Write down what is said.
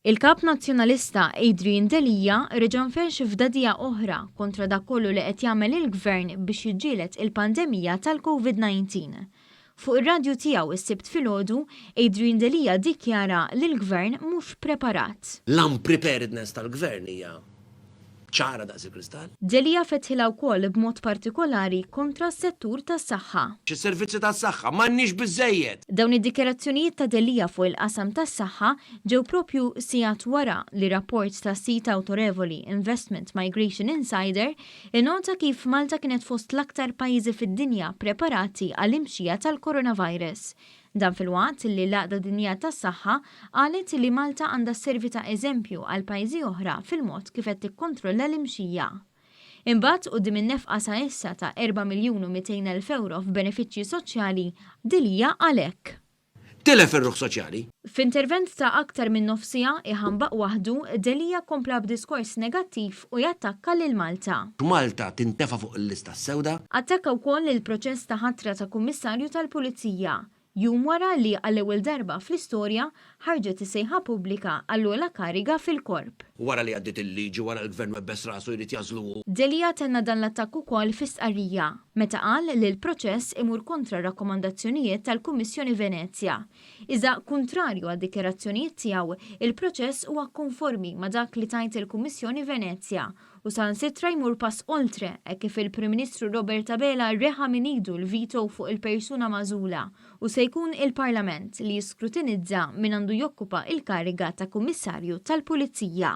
Il-kap nazzjonalista Adrian Delija reġa' nferx f'dadija oħra kontra dak kollu li qed jagħmel il-gvern biex jiġġieled il-pandemija tal-COVID-19. Fuq ir-radju tiegħu is-Sibt filgħodu, Adrian Delija dikjara li l-gvern mhux preparat. L-unpreparedness tal-gvern hija ċara daqs il-kristall. Delija fetħilha wkoll b'mod partikolari kontra s-settur tas-saħħa. Xis-servizzi tas-saħħa m'għandniex biżejjed. Dawn id-dikjarazzjonijiet ta' Delija fuq il-qasam tas-saħħa ġew propju sigħat wara li rapport ta' sit awtorevoli Investment Migration Insider innota kif Malta kienet fost l-aktar pajjiżi fid-dinja preparati għall-imxija tal-coronavirus. Dan fil-waqt li l-Għaqda Dinjija tas-Saħħa qalet li Malta għandha sservi ta' eżempju għal pajjiżi oħra fil-mod kif qed tikkontrolla l-imxija. Imbagħad quddiem in-nefqa sa issa ta' 4,200,000 euro f'benefiċċji soċjali Delija għalhekk. Tilef ir-ruħ soċjali. F'intervent ta' aktar minn nofsija iħanbaq waħdu, Delija kompla b'diskors negattiv u jattakka lil Malta. Malta tintefa' fuq il-lista sewda. Attakka wkoll il-proċess ta' ħatra ta' kummissarju tal-Pulizija. Jum wara li għall-ewwel darba fl-istorja ħarġet is-sejħa pubblika għall-ogħla kariga fil-korp. Wara li għaddiet il-liġi wara l-gvern mebbes rasu jrid jażlu. Delija tenna dan l-attakk ukoll fis-stqarrija meta qal li l-proċess imur kontra rakkomandazzjonijiet tal-Kummissjoni Venezja. Iżda kuntrarju għad-dikjarazzjonijiet tiegħu, il-proċess huwa konformi ma' dak li tajt il-Kummissjoni Venezja u sansitra jmur pass oltre kif il-Prim Ministru Robert Abela reħa min idu l-vito fuq il-persuna magħżula u se jkun il-Parlament li jiskrutinizza min għandu jokkupa il-kariga ta' Kummissarju tal-Pulizija.